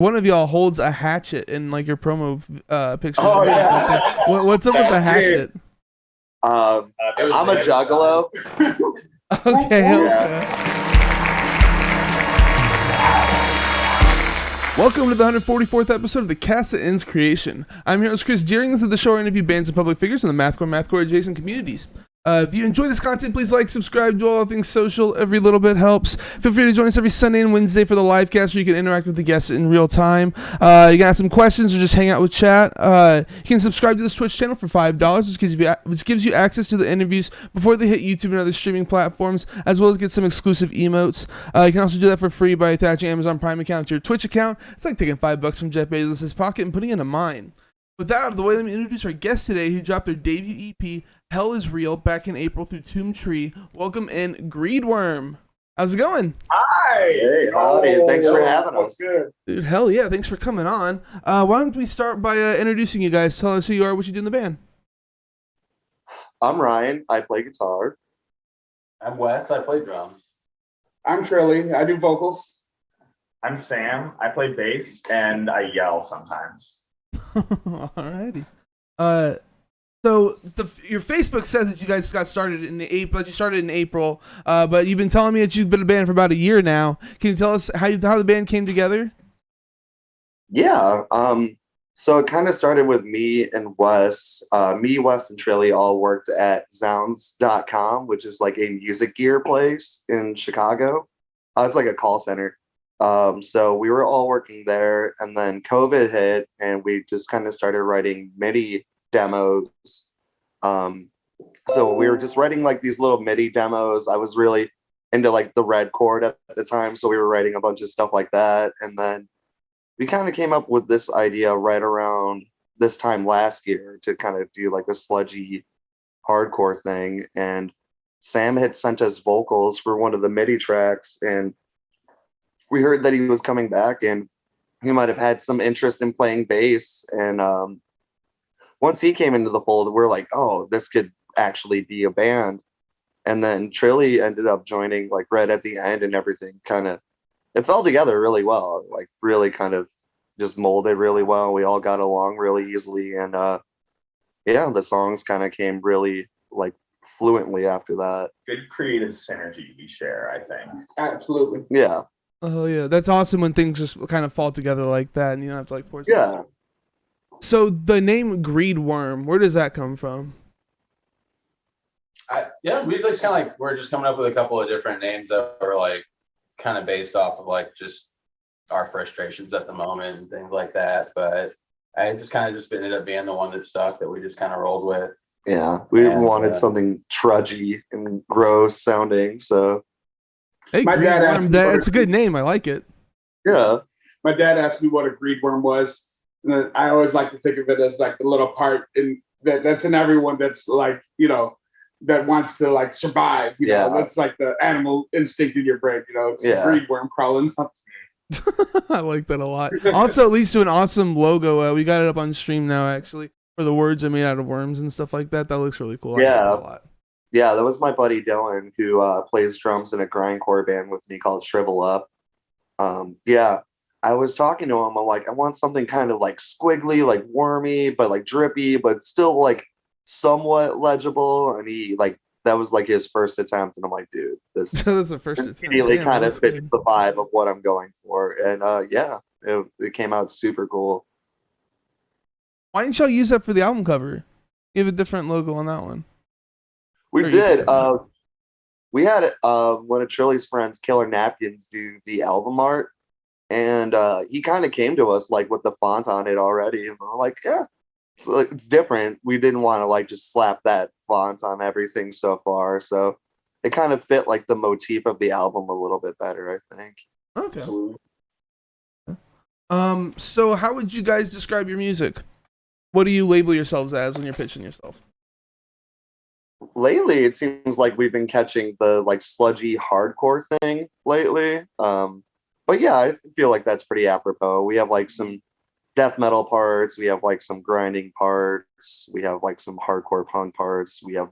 One of y'all holds a hatchet in like your promo pictures Oh, and stuff yeah. like that. What's up with the hatchet? I'm a juggalo. Okay, Yeah. okay. Welcome to the 144th episode of the Cast That Ends Creation. I'm your host Chris Deering. This is the show where I interview bands and public figures in the Mathcore adjacent communities. If you enjoy this content, please like, subscribe, do all things social. Every little bit helps. Feel free to join us every Sunday and Wednesday for the live cast where you can interact with the guests in real time. You got some questions or just hang out with chat. You can subscribe to this Twitch channel for $5, which gives you access to the interviews before they hit YouTube and other streaming platforms, as well as get some exclusive emotes. You can also do that for free by attaching Amazon Prime account to your Twitch account. It's like taking $5 from Jeff Bezos' pocket and putting it into mine. With that out of the way, let me introduce our guest today who dropped their debut EP, Hell is Real, back in April through Tomb Tree. Welcome in, Greedworm. How's it going? Hi. Hey, howdy. Thanks for having us. Good. Dude, hell yeah, thanks for coming on. Why don't we start by introducing you guys? Tell us who you are, what you do in the band. I'm Ryan. I play guitar. I'm Wes. I play drums. I'm Trilly. I do vocals. I'm Sam. I play bass and I yell sometimes. Alrighty. So your Facebook says that you guys got started in April. You started in April, but you've been telling me that you've been a band for about a year now. Can you tell us how the band came together? Yeah. So it kind of started with me and Wes. Wes, and Trilly all worked at Zounds.com, which is like a music gear place in Chicago. It's like a call center. So we were all working there, and then COVID hit, and we just kind of started writing MIDI demos. So we were just writing like these little MIDI demos. I was really into like the red chord at the time, so we were writing a bunch of stuff like that. And then we kind of came up with this idea right around this time last year to kind of do like a sludgy hardcore thing. And Sam had sent us vocals for one of the MIDI tracks, and we heard that he was coming back and he might have had some interest in playing bass. And once he came into the fold, we're like, oh, this could actually be a band. And then Trilly ended up joining like right at the end, and everything kind of, it fell together really well, like really kind of just molded really well. We all got along really easily. And yeah, the songs kind of came really like fluently after that. Good creative synergy we share, I think. Absolutely. Yeah. Oh yeah, that's awesome when things just kind of fall together like that, and you don't have to like force it. Yeah. So the name Greedworm, where does that come from? We just kind of like we're just coming up with a couple of different names that are like kind of based off of like just our frustrations at the moment and things like that. But I just kind of just ended up being the one that stuck, that we just kind of rolled with. Yeah. We wanted something trudgy and gross sounding. So Hey, My dad asked Greedworm, me that's a good name. I like it. yeah. My dad asked me what a greedworm was. And I always like to think of it as like the little part in that's in everyone that's like, that wants to like survive. You know, that's like the animal instinct in your brain. It's a greedworm crawling up. I like that a lot. Also, it leads to an awesome logo. We got it up on stream now, actually, for the words are made out of worms and stuff like that. That looks really cool. I like that a lot. Yeah, that was my buddy Dylan, who plays drums in a grindcore band with me called Shrivel Up. Yeah, I was talking to him. I'm like, I want something kind of like squiggly, like wormy, but like drippy, but still like somewhat legible. And he like, that was like his first attempt. And I'm like, dude, this That's the first attempt. really Damn, kind of that's fits good. the vibe of what I'm going for. And yeah, it came out super cool. Why didn't y'all use that for the album cover? You have a different logo on that one. We Or you did. did. We had one of Trilly's friends, Killer Napkins, do the album art, and he kind of came to us like with the font on it already, and we're like, yeah, so it's different. We didn't want to like just slap that font on everything so far, so it kind of fit like the motif of the album a little bit better, I think. Okay. So how would you guys describe your music? What do you label yourselves as when you're pitching yourself? Lately, it seems like we've been catching the like sludgy hardcore thing lately. But yeah, I feel like that's pretty apropos. We have like some death metal parts. We have like some grinding parts. We have like some hardcore punk parts. We have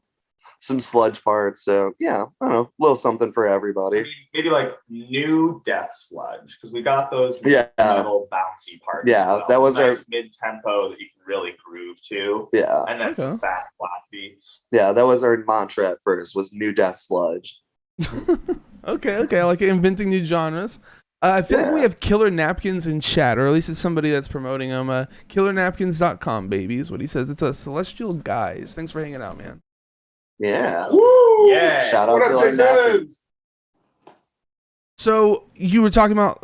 some sludge parts. So yeah, I don't know, a little something for I everybody. mean, maybe like new Death Sludge, because we got those Yeah. metal bouncy parts. Yeah, as well. that was our- nice mid-tempo that you can really groove to, Yeah, and then some Okay. fast flat beats. yeah, that was our mantra at first, was new death sludge. Okay, I like it. Inventing new genres. I feel like we Yeah. have killer napkins in chat, or at least it's somebody that's promoting them. Killernnapkins.com, baby, is what he says. It's a Celestial Guys. Thanks for hanging out, man. Yeah. Woo! Yeah. Shout What out up, Killer Jason? Napkins. So you were talking about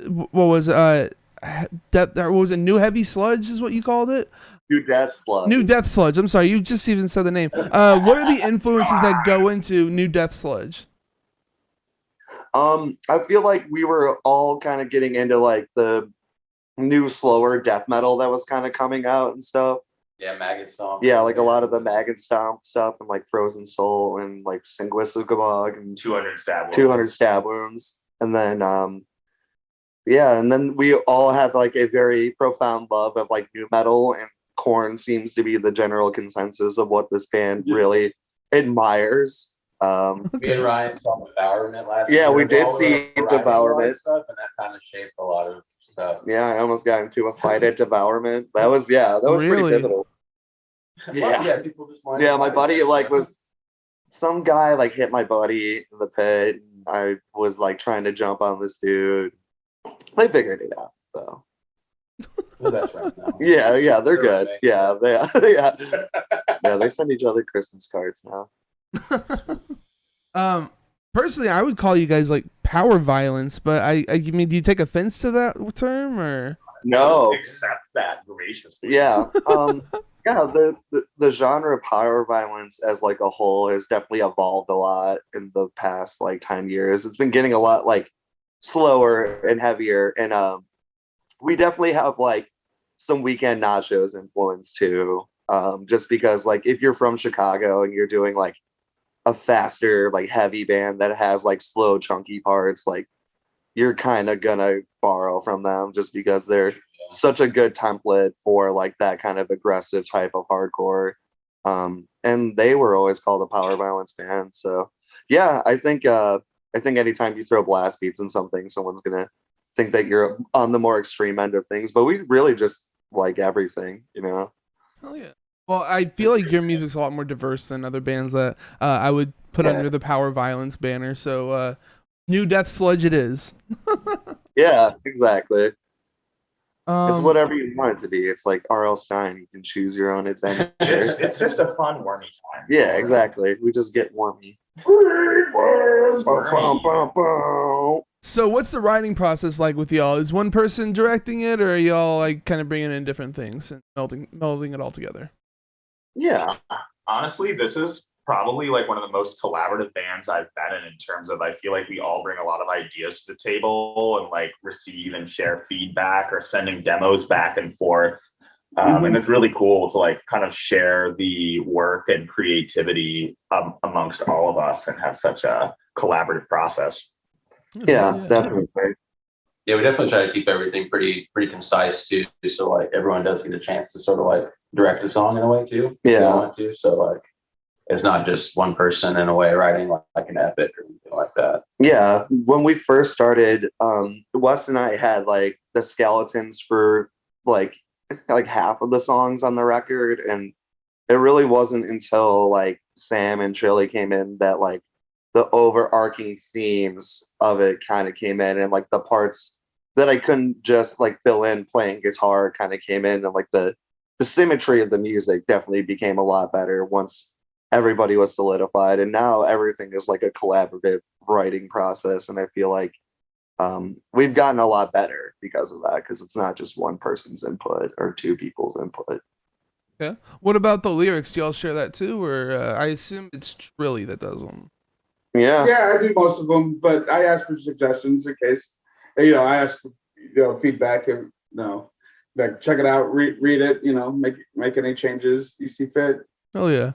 what was what was it? New Heavy Sludge is what you called it? New death sludge. New Death Sludge. I'm sorry, you just even said the name. What are the influences that go into New Death Sludge? I feel like we were all kind of getting into like the new slower death metal that was kind of coming out and stuff. Yeah, Maggot Stomp. Yeah, like a lot of the Maggot Stomp stuff and like Frozen Soul and like Singuisugabog and 200 stab wounds. 200 stab wounds. And then yeah, and then we all have like a very profound love of like new metal, and Korn seems to be the general consensus of what this band really admires. Me and Ryan saw Devourment last year. Yeah, we did All see the writing Devourment. stuff, and that kind of shaped a lot of stuff. Yeah, I almost got into a fight at Devourment. That was pretty Really? pivotal. Well, Yeah. people just wanted Yeah, to my fight buddy each other. like was some guy like hit my buddy in the pit. And I was like trying to jump on this dude. They figured it out though. We're best friends now. Yeah, yeah, they're good. roommates. Yeah, yeah, they send each other Christmas cards now. Personally, I would call you guys like power violence, but I mean, do you take offense to that term or? No, Accepts that graciously. yeah, yeah. The genre of power violence as like a whole has definitely evolved a lot in the past like 10 years. It's been getting a lot like slower and heavier, and we definitely have like some Weekend Nachos influence too. Just because like if you're from Chicago and you're doing like a faster like heavy band that has like slow chunky parts, like you're kind of gonna borrow from them just because they're such a good template for like that kind of aggressive type of hardcore. And they were always called a power violence band. So yeah, I think anytime you throw blast beats in something, someone's gonna think that you're on the more extreme end of things. But we really just like everything, you know. Oh yeah. Well, I feel like your music's a lot more diverse than other bands that I would put Yeah. under the power violence banner. So, New Death Sludge it is. Yeah, exactly. It's Um, whatever you want it to be. It's like R.L. Stein. You can choose your own adventure. It's just a fun, wormy time. Yeah, exactly. We just get wormy. So, what's the writing process like with y'all? Is one person directing it, or are y'all like kind of bringing in different things and melding it all together? Yeah, Honestly, this is probably like one of the most collaborative bands I've been in terms of I feel like we all bring a lot of ideas to the table and like receive and share feedback or sending demos back and forth. And it's really cool to like kind of share the work and creativity amongst all of us and have such a collaborative process. yeah, definitely. Yeah, we definitely try to keep everything pretty concise too, so like everyone does get a chance to sort of like direct the song in a way too. if they Yeah. want to. So like it's not just one person in a way writing like an epic or anything like that. Yeah, when we first started, Wes and I had like the skeletons for like I think like half of the songs on the record, and it really wasn't until like Sam and Trilly came in that like the overarching themes of it kind of came in, and like the parts that I couldn't just like fill in playing guitar kind of came in, and like the symmetry of the music definitely became a lot better once everybody was solidified, and now everything is like a collaborative writing process, and I feel like we've gotten a lot better because of that, because it's not just one person's input or two people's input. Yeah. What about the lyrics? Do y'all share that too, or I assume it's Trilly that does them? Yeah, Yeah, I do most of them, but I ask for suggestions in case, I ask for, feedback and, like check it out, read it, make any changes you see fit. Oh yeah.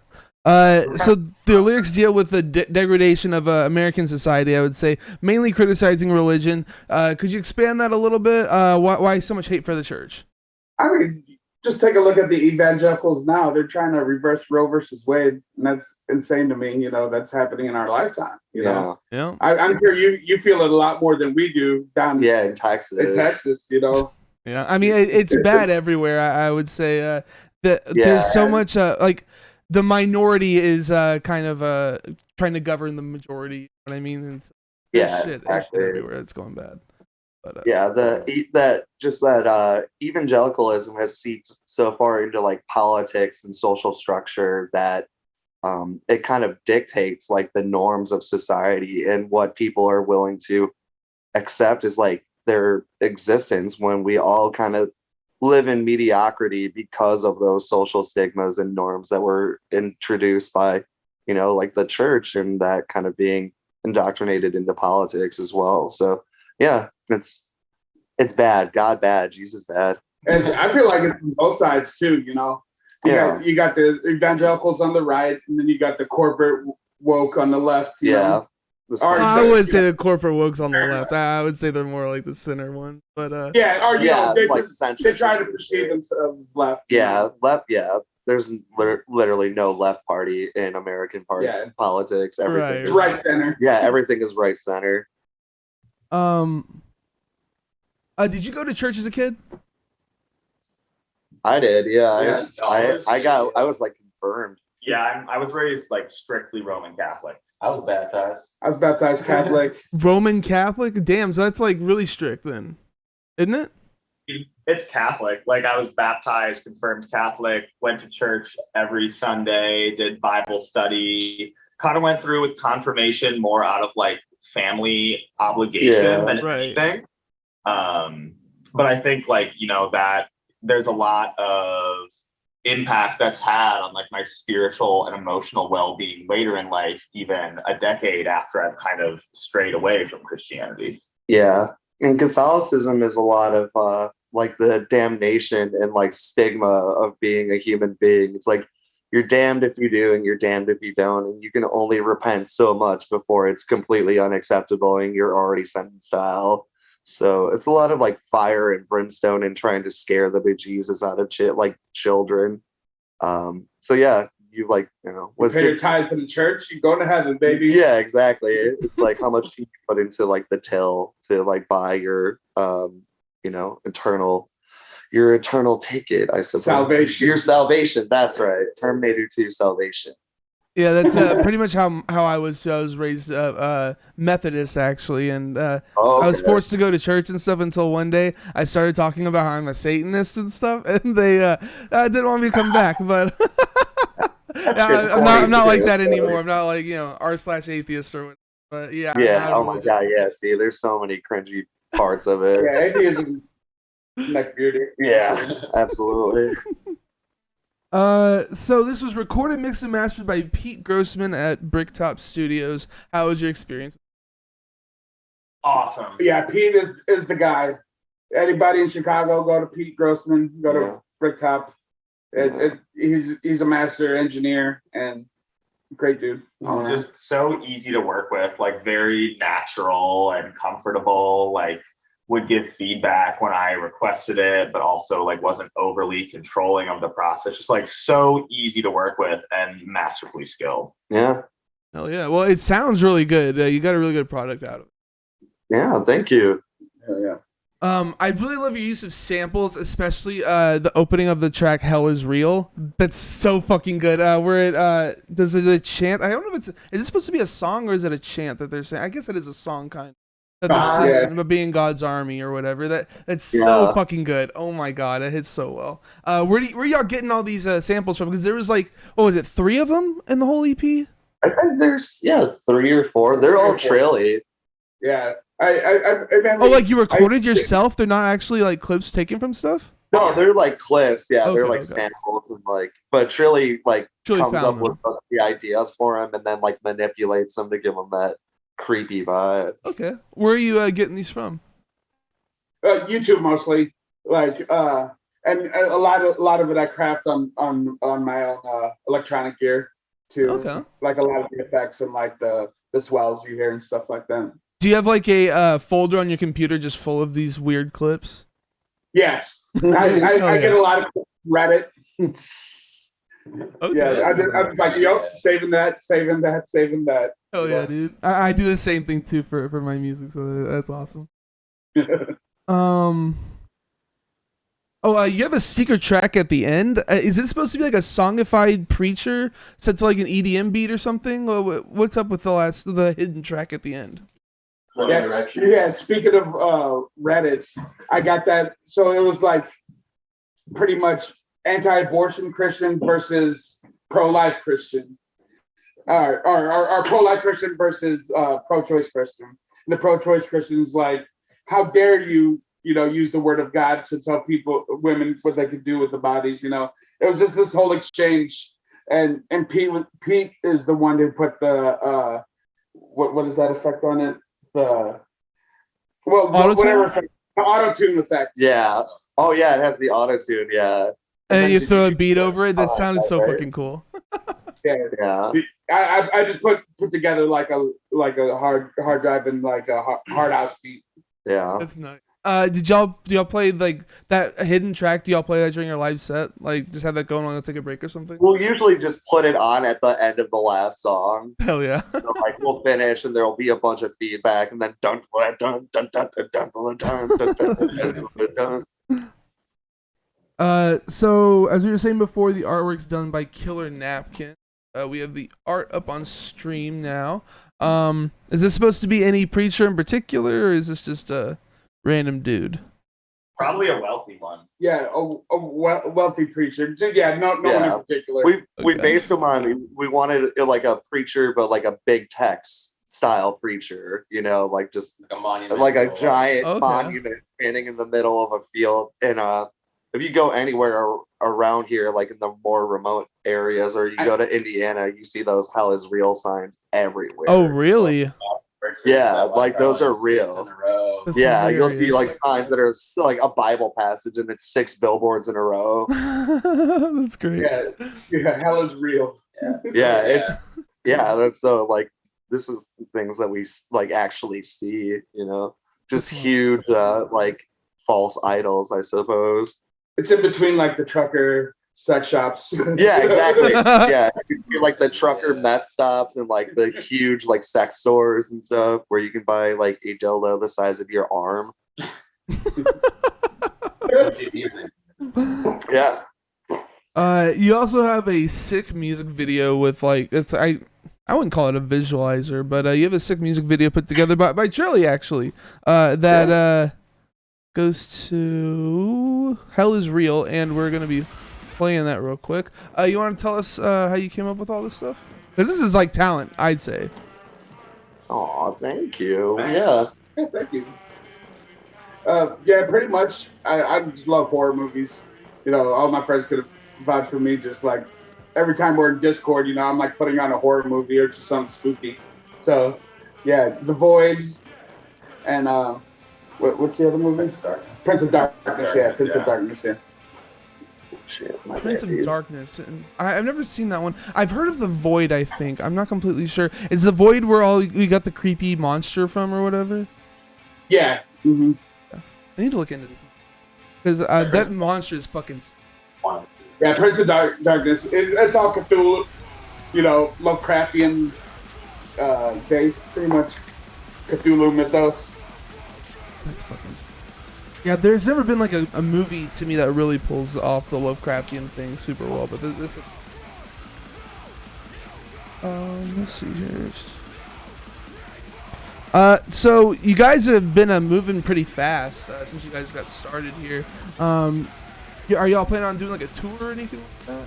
So the lyrics deal with the degradation of American society, I would say, mainly criticizing religion. Could you expand that a little bit? Why so much hate for the church? I mean, just take a look at the evangelicals now. They're trying to reverse Roe versus Wade, and that's insane to me. You know, that's happening in our lifetime. You know, Yeah. I'm sure you feel it a lot more than we do down in Texas. in Texas. You know, Yeah. I mean, it's bad everywhere. I would say that there's so much like the minority is kind of trying to govern the majority. You know what I mean? And so there's shit everywhere that's going bad. But, evangelicalism has seeped so far into like politics and social structure that it kind of dictates like the norms of society and what people are willing to accept as like their existence when we all kind of live in mediocrity because of those social stigmas and norms that were introduced by, you know, like the church and that kind of being indoctrinated into politics as well. So yeah, it's bad. God bad. Jesus bad. and I feel like it's on both sides too. You know, you got the evangelicals on the right, and then you got the corporate woke on the left. You know? I would say the corporate woke's on the left. I would say they're more like the center one. But they try to perceive themselves as left. Yeah, left. Yeah, there's literally no left party in American politics. Everything is right center. Yeah, everything is right center. Did you go to church as a kid? I did. Yeah, Yes. I was like confirmed. Yeah, I was raised like strictly Roman Catholic. I was baptized. I was baptized Catholic. Roman Catholic? Damn, so that's like really strict then, isn't it? It's Catholic. Like I was baptized, confirmed Catholic, went to church every Sunday, did Bible study, kind of went through with confirmation more out of like family obligation than anything. But I think like, you know, that there's a lot of impact that's had on like my spiritual and emotional well-being later in life, even a decade after I've kind of strayed away from Christianity. Yeah. And Catholicism is a lot of like the damnation and like stigma of being a human being. It's like you're damned if you do and you're damned if you don't, and you can only repent so much before it's completely unacceptable and you're already sentenced to hell. So it's a lot of like fire and brimstone and trying to scare the bejesus out of children. So yeah, you like, you know, you pay your tithe to the church, you go to heaven, baby. Yeah, exactly. It's like how much you put into like the till to like buy your you know, your eternal ticket, I suppose. Salvation. Your salvation. That's right. Terminator 2 salvation. Yeah, that's pretty much how I was raised Methodist actually, and I was forced to go to church and stuff until one day I started talking about how I'm a Satanist and stuff, and they didn't want me to come back. But I'm not like that anymore. I'm not like, you know, r/atheist or whatever. But yeah. Yeah. Oh my god. Yeah. See, there's so many cringy parts of it. Yeah, atheism. Neck beardy. Yeah. Absolutely. So this was recorded, mixed, and mastered by Pete Grossman at Bricktop Studios. How was your experience? Awesome. Yeah, Pete is the guy. Anybody in Chicago, go to Pete Grossman, go to Bricktop. He's a master engineer and great dude. Just so easy to work with, like very natural and comfortable, like would give feedback when I requested it, but also like wasn't overly controlling of the process. Just like so easy to work with and masterfully skilled. Yeah. Hell yeah. Well, it sounds really good. You got a really good product out of it. Yeah. Thank you. Yeah. I really love your use of samples, especially the opening of the track "Hell Is Real." That's so fucking good. Where it does a chant. I don't know if is it supposed to be a song or is it a chant that they're saying? I guess it is a song kind of. That they're saying about being God's army or whatever. That's so fucking good. Oh my god, it hits so well. Where y'all getting all these samples from? Because there was like, what was it, 3 of them in the whole EP? I think there's 3 or 4. They're all traily. Yeah. I remember. Oh, like you recorded yourself? They're not actually like clips taken from stuff? No, they're like clips. Yeah, they're like samples and like, but Trilly like comes up with the ideas for them and then like manipulates them to give them that creepy vibe. Okay, where are you getting these from? YouTube mostly, like, and a lot of it I craft on my own electronic gear too. Okay, like a lot of the effects and like the swells you hear and stuff like that. Do you have like a folder on your computer just full of these weird clips? Yes, I get a lot of clips Reddit. Okay. Yeah, I'm like, yep, saving that. Hell yeah, dude. I do the same thing too for my music, so that's awesome. You have a secret track at the end. Is it supposed to be like a songified preacher set to like an EDM beat or something? Or what's up with the hidden track at the end? Yes. Yeah. Speaking of Reddits, I got that. So it was like pretty much anti-abortion Christian versus pro-life Christian, or pro-life Christian versus pro-choice Christian. And the pro-choice Christian's like, how dare you, use the word of God to tell women what they could do with the bodies. It was just this whole exchange. And Pete is the one who put the what is that effect on it? The whatever effect, the auto-tune effect. Yeah. Oh yeah, it has the auto-tune. Yeah. And then you throw a beat over it. That sounded so fucking cool. Yeah. I just put together like a hard drive and like a hard house beat. Yeah. That's nice. Do y'all play like that hidden track? Do y'all play that during your live set? Like just have that going on and take a break or something? We'll usually just put it on at the end of the last song. Hell yeah. So like we'll finish and there'll be a bunch of feedback and then dun dun dun dun dun dun dun dun dun dun dun. So as we were saying before, the artwork's done by Killer Napkin. We have the art up on stream now. Is this supposed to be any preacher in particular, or is this just a random dude? Probably a wealthy one. Yeah, a wealthy preacher. Yeah, no one in particular. We based them on, we wanted it like a preacher, but like a big text style preacher, like just Like a monument. like a giant Okay. monument standing in the middle of a field. And if you go anywhere around here, like in the more remote areas, or you go to Indiana, you see those "Hell is Real" signs everywhere. Oh, really? Yeah, like those are real. In a row. That's Yeah, you'll see like hilarious. signs that are like a Bible passage, and it's 6 billboards in a row. That's great. Yeah, hell is real. Yeah, that's so like this is things that we like actually see, just huge like false idols, I suppose. It's in between like the trucker sex shops. Yeah, exactly. Yeah, you can see, like the trucker mess stops and like the huge like sex stores and stuff where you can buy like a dildo the size of your arm. Yeah. You also have a sick music video with like I wouldn't call it a visualizer, but you have a sick music video put together by Trilly actually. That goes to Hell is Real, and we're gonna be playing that real quick. You want to tell us how you came up with all this stuff? Because this is like talent, I'd say. Oh, thank you. Yeah. Thank you. Yeah, pretty much. I just love horror movies. All my friends could vouch for me. Just like every time we're in Discord, I'm like putting on a horror movie or just something spooky. So, yeah, The Void, and what's the other movie? Prince of Darkness. Yeah, Prince of Darkness. Yeah. Shit, Prince of Darkness, and I've never seen that one. I've heard of The Void. I think I'm not completely sure. Is The Void where we got the creepy monster from, or whatever? Yeah. Mm-hmm. I need to look into this because that monster is fucking. Yeah, Prince of Darkness. It's all Cthulhu, Lovecraftian based, pretty much Cthulhu mythos. That's fucking. Yeah, there's never been like a movie to me that really pulls off the Lovecraftian thing super well, but this. Let's see here. So you guys have been moving pretty fast since you guys got started here. Are y'all planning on doing like a tour or anything like that?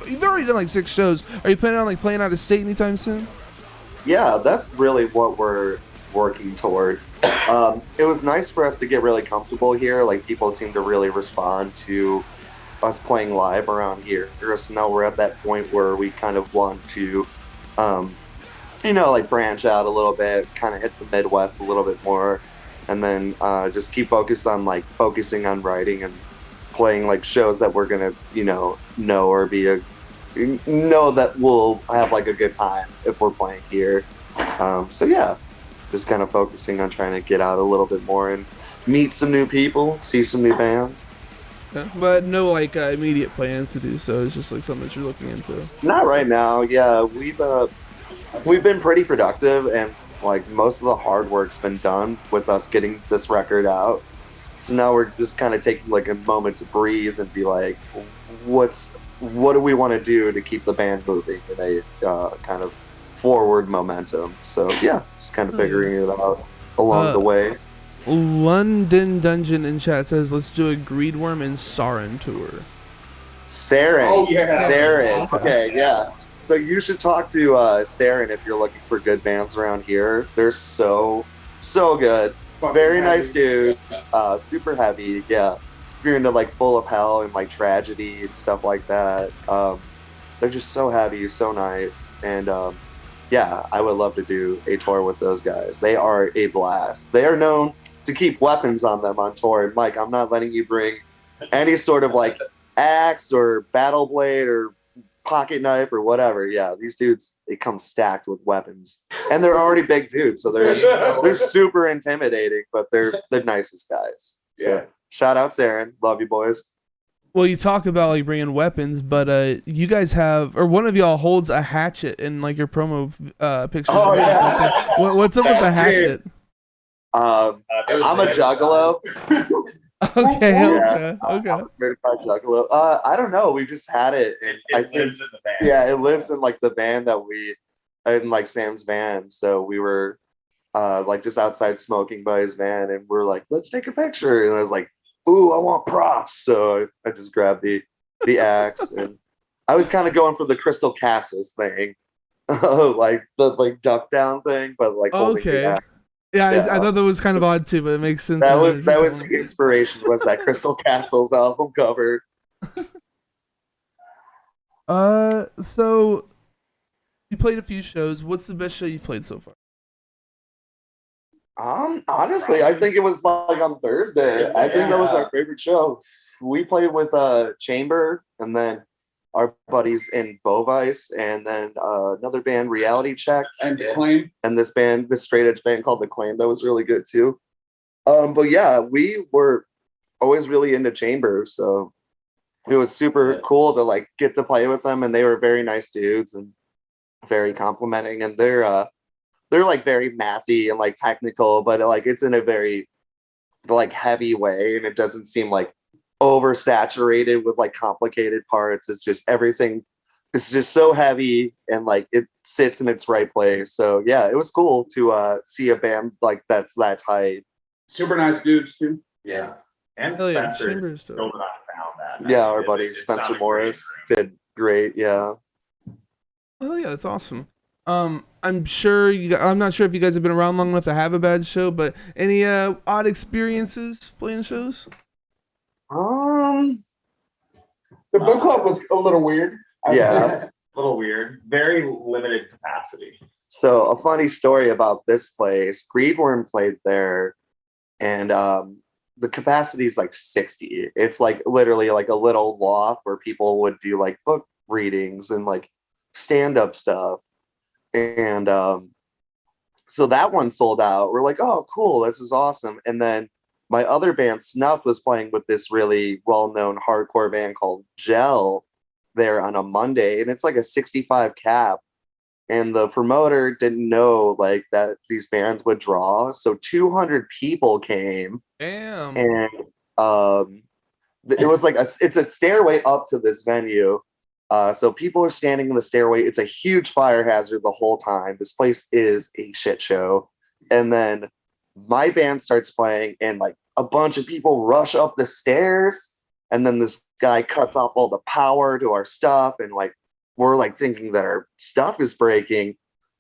You've already done like 6 shows. Are you planning on like playing out of state anytime soon? Yeah, that's really what we're working towards. It was nice for us to get really comfortable here. Like people seem to really respond to us playing live around here. So now we're at that point where we kind of want to, like branch out a little bit, kind of hit the Midwest a little bit more, and then just keep focusing on writing and playing like shows that we're gonna, know or know that we'll have like a good time if we're playing here. So yeah. Just kind of focusing on trying to get out a little bit more and meet some new people, see some new bands. Yeah, but no like immediate plans to do so. It's just like something that you're looking into. Not right now. Yeah, we've been pretty productive, and like most of the hard work's been done with us getting this record out. So now we're just kind of taking like a moment to breathe and be like, what do we want to do to keep the band moving in a kind of forward momentum? So yeah, just kind of figuring it out along the way. London Dungeon in chat says, let's do a Greedworm and Sarin tour. Sarin. Oh, yeah. Sarin. Okay, yeah. So you should talk to Sarin if you're looking for good bands around here. They're so good. Fucking Very heavy. nice dudes. Super heavy. Yeah. If you're into like Full of Hell and like tragedy and stuff like that, they're just so heavy, so nice. And yeah, I would love to do a tour with those guys. They are a blast. They are known to keep weapons on them on tour. And Mike, I'm not letting you bring any sort of like axe or battle blade or pocket knife or whatever. Yeah, these dudes, they come stacked with weapons, and they're already big dudes, so they're super intimidating, but they're the nicest guys. So Yeah. shout out Saren, love you boys. Well, you talk about like bringing weapons, but you guys have, or one of y'all holds a hatchet in like your promo pictures. Oh, and stuff yeah. like that. What's up with the hatchet? I'm a juggalo. Okay, Yeah. okay. I'm a certified juggalo. I don't know. We just had it, and I It think lives in the band. yeah, it lives in like the band that we in like Sam's van. So we were like just outside smoking by his van, and we're like, let's take a picture. And I was like, ooh, I want props. So I just grabbed the axe, and I was kind of going for the Crystal Castles thing, like the like duck down thing, but like holding the Okay. axe. Yeah, Yeah. I thought that was kind of odd too, but it makes sense. That was the inspiration. Was that Crystal Castles album cover? So you played a few shows. What's the best show you've played so far? Honestly, I think it was like on Thursday. I think that was our favorite show. We played with Chamber, and then our buddies in Bovice, and then another band, Reality Check, And Yeah. Claim. and this straight edge band called The Claim that was really good too. But yeah, we were always really into Chamber, so it was super cool to like get to play with them, and they were very nice dudes and very complimenting, and they're like very mathy and like technical, but like it's in a very like heavy way, and it doesn't seem like oversaturated with like complicated parts. It's just everything is just so heavy, and like it sits in its right place. So yeah, it was cool to see a band like that's that tight. Super nice dudes too. Yeah. And Hell yeah, Spencer Chamber's dope. built it on found that. Yeah, our It- buddy it Spencer sounded Morris great. did great. Yeah. Oh yeah, that's awesome. I'm sure I'm not sure if you guys have been around long enough to have a bad show, but any odd experiences playing shows? The book club was a little weird. I'd Yeah. say. A little weird. Very limited capacity. So a funny story about this place, Greedworm played there, and the capacity is like 60. It's like literally like a little loft where people would do like book readings and like stand-up stuff. And so that one sold out. We're like, oh cool, this is awesome. And then my other band, Snuffed, was playing with this really well-known hardcore band called Gel there on a Monday, and it's like a 65 cap. And the promoter didn't know like that these bands would draw, so 200 people came, Damn. and it was like it's a stairway up to this venue. So people are standing in the stairway. It's a huge fire hazard the whole time. This place is a shit show. And then my band starts playing, and like a bunch of people rush up the stairs, and then this guy cuts off all the power to our stuff, and like we're like thinking that our stuff is breaking.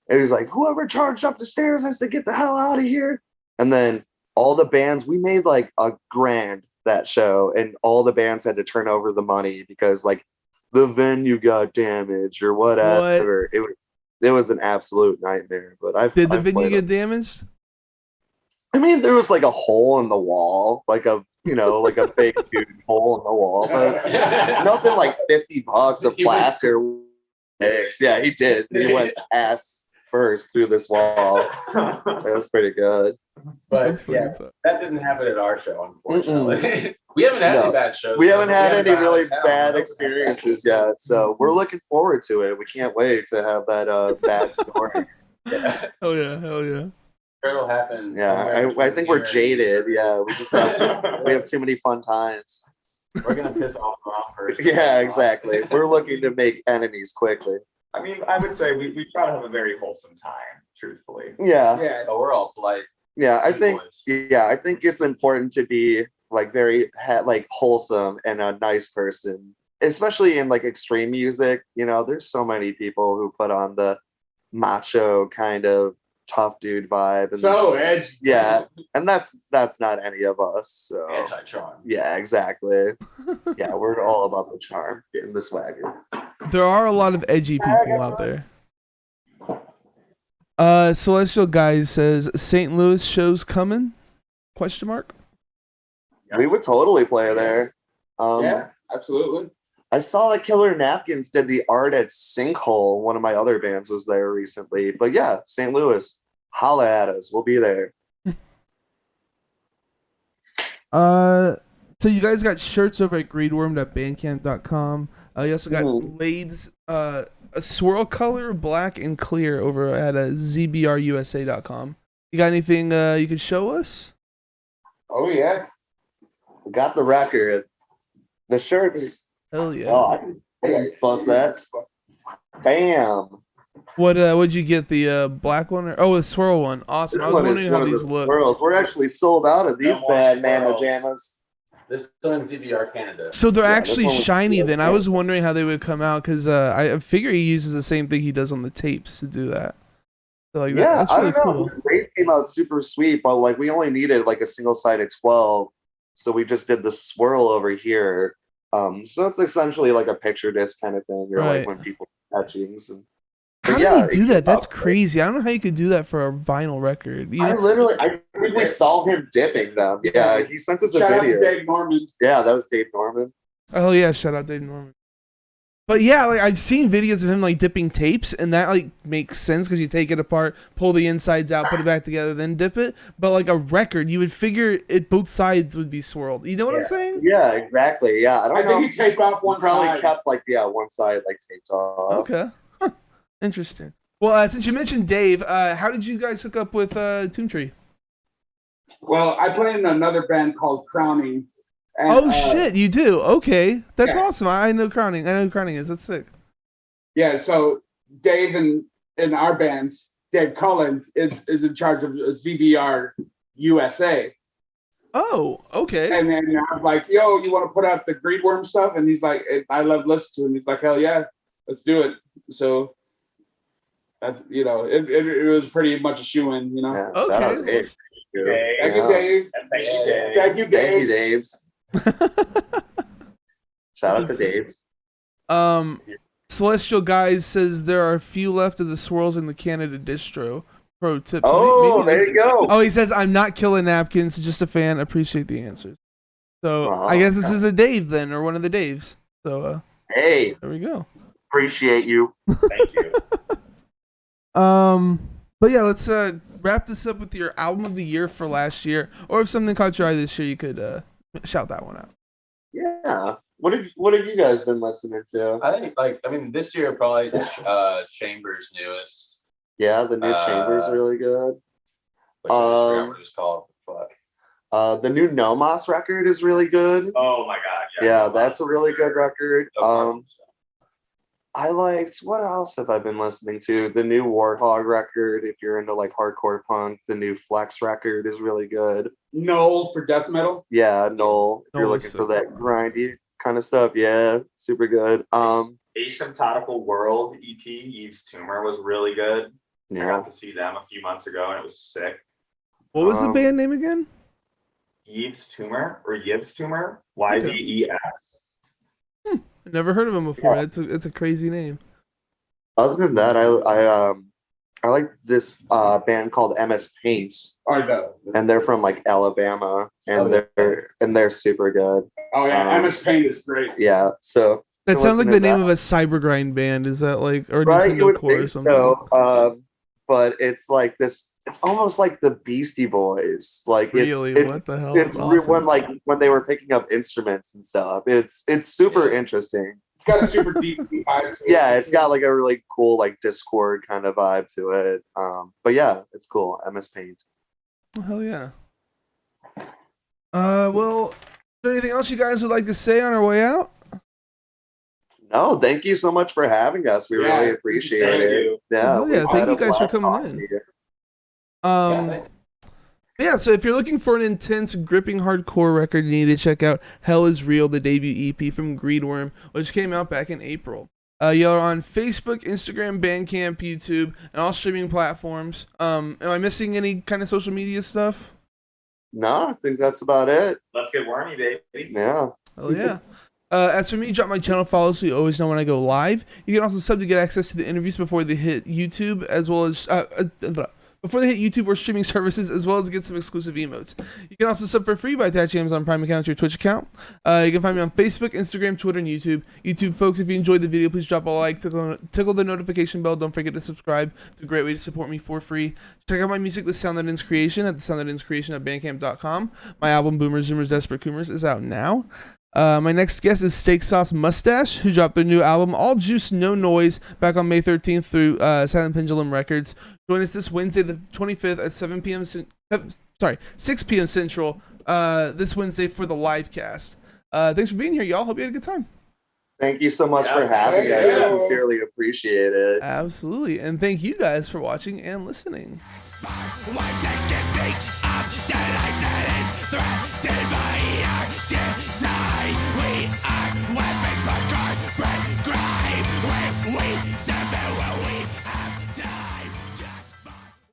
And he's like, whoever charged up the stairs has to get the hell out of here. And then all the bands, we made like $1,000 that show, and all the bands had to turn over the money because like the venue got damaged or whatever. It was an absolute nightmare. But Did the I've venue played get damaged? I mean, there was like a hole in the wall, like a like a fake dude hole in the wall, but nothing like $50 of plaster. Yeah, he did. He went ass first through this wall. That was pretty good. But That's funny. yeah, that didn't happen at our show, unfortunately. We haven't had No. any bad shows. We though, haven't but had we any gone really out of town. bad experiences yet, so we're looking forward to it. We can't wait to have that bad story. Yeah, Hell yeah, hell yeah. sure it'll happen. Yeah, I think we're jaded. Yeah, we just have too many fun times. We're gonna piss off the wrong person. Yeah, exactly. We're looking to make enemies quickly. I mean, I would say we try to have a very wholesome time, truthfully. Yeah, Yeah. Oh, we're all polite. yeah. I think boys. I think it's important to be like very like wholesome and a nice person, especially in like extreme music. You know, there's so many people who put on the macho kind of tough dude vibe, and So edgy. yeah, and that's not any of us. So Anti-charm. yeah, exactly. Yeah, we're all about the charm and the swagger. There are a lot of edgy people out there. Celestial Guys says St. Louis show's coming? Question mark. We would totally play there. Yeah, absolutely. I saw that Killer Napkins did the art at Sinkhole. One of my other bands was there recently. But yeah, St. Louis, holla at us. We'll be there. So you guys got shirts over at greedworm.bandcamp.com. You also got Ooh. Lade's a swirl color, black and clear over at zbrusa.com. You got anything you could show us? Oh yeah. We got the record. The shirts. Hell yeah. Oh, I can bust that. Bam. What'd you get? The black one? The swirl one. Awesome. This I was one is wondering how one of the these looked. swirls. We're actually sold out of these No more bad man swirls. pajamas. This one's DVR Canada. So they're Yeah, this actually one was shiny good. then. I was wondering how they would come out because I figure he uses the same thing he does on the tapes to do that. So like Yeah, that's I really don't know. cool. The race came out super sweet, but like we only needed like a single-sided 12, so we just did the swirl over here. So it's essentially like a picture disc kind of thing. You're Right. like when people etchings and How but do yeah, they do it that? came That's out. crazy. I don't know how you could do that for a vinyl record. You know? I think we saw him dipping them. Yeah, he sent us a Shout out to video. Dave Norman. Yeah, that was Dave Norman. Oh yeah, shout out Dave Norman. But yeah, like I've seen videos of him like dipping tapes, and that like makes sense because you take it apart, pull the insides out, put it back together, then dip it. But like a record, you would figure it both sides would be swirled. You know what I'm saying? Yeah, exactly. Yeah, I I don't know. think he taped off one Probably side. kept like one side like taped off. Okay, huh. Interesting. Well, since you mentioned Dave, how did you guys hook up with Tomb Tree? Well, I play in another band called Crowning. And, Oh shit, you do? Okay, that's yeah. awesome. I know Crowning. I know who Crowning is. That's sick. Yeah, so Dave in our band, Dave Cullen is in charge of ZBR USA. Oh, okay. And then I'm like, yo, you want to put out the Greedworm stuff? And he's like, I love listening to him. He's like, hell yeah, let's do it. So that's, it was pretty much a shoe-in, Yeah, Okay. shout out Dave. Thank you, Yeah. Dave. And thank you, Dave. Thank you, Thank you, Dave. Daves. Shout out to Daves. Celestial Guys says there are a few left of the swirls in the Canada distro. Pro tip. So Oh, maybe there this- you go. Oh, he says I'm not killing napkins, just a fan. Appreciate the answers. So Oh, I guess this is a Dave then, or one of the Daves. So Hey, there we go. appreciate you. Thank you. But yeah, let's wrap this up with your album of the year for last year, or if something caught your eye this year, you could shout that one out. Yeah. What have you guys been listening to? I think, this year probably Chambers' newest. Yeah, the new Chamber's really good. Like, I just forgot what it's called. Fuck. The new Nomos record is really good. Oh my god. Yeah, that's a really good record. No I liked, what else have I been listening to? The new Warthog record, if you're into like hardcore punk. The new Flex record is really good. Noel for death metal. Yeah, Noel, if you're Noel is looking for sick. that grindy kind of stuff. Yeah, super good. Asymptotical World EP, Eve's Tumor was really good. I Yeah. got to see them a few months ago and it was sick. What was the Um, band name again? Eve's Tumor or Yves Tumor, YVES. I never heard of them before. Yeah. It's a crazy name. Other than that, I like this band called MS Paints, Or the and they're from like Alabama, and they're super good. MS Paint is great. Yeah, so That you sounds like listen the to name of a cybergrind band. Is that like or right, you Nintendo would Core or think something? so. But it's like this it's almost like the Beastie Boys. Like Really? it's What the hell? it's That's awesome. when they were picking up instruments and stuff. It's super interesting. It's got a super deep vibe to it. Yeah, it's got like a really cool like Discord kind of vibe to it. But yeah, it's cool. MS Paint. Oh, hell yeah. Well, is there anything else you guys would like to say on our way out? No, thank you so much for having us. We Yeah, really appreciate thank it. you. Yeah, Oh, yeah, we've thank had you a guys for blast coming talking in. to you. Yeah, so if you're looking for an intense, gripping hardcore record, you need to check out Hell Is Real, the debut EP from Greedworm, which came out back in April. You're on Facebook, Instagram, Bandcamp, YouTube, and all streaming platforms. Am I missing any kind of social media stuff? No, I think that's about it. Let's get wormy, baby. Yeah. Oh yeah. As for me, drop my channel follow so you always know when I go live. You can also sub to get access to the interviews before they hit YouTube, as well as before they hit YouTube or streaming services, as well as get some exclusive emotes. You can also sub for free by attaching Amazon Prime account to your Twitch account. You can find me on Facebook, Instagram, Twitter, and YouTube. YouTube folks, if you enjoyed the video, please drop a like, tickle the notification bell. Don't forget to subscribe. It's a great way to support me for free. Check out my music, The Sound That Ends Creation, at thesoundthatenscreation@bandcamp.com. My album, Boomers, Zoomers, Desperate Coomers, is out now. My next guest is Steak Sauce Mustache, who dropped their new album, All Juice, No Noise, back on May 13th through Silent Pendulum Records. Join us this Wednesday, the 25th at 6 p.m. Central, this Wednesday for the live cast. Thanks for being here, y'all. Hope you had a good time. Thank you so much for having us. I sincerely appreciate it. Absolutely. And thank you guys for watching and listening. Why take it? I'm dead,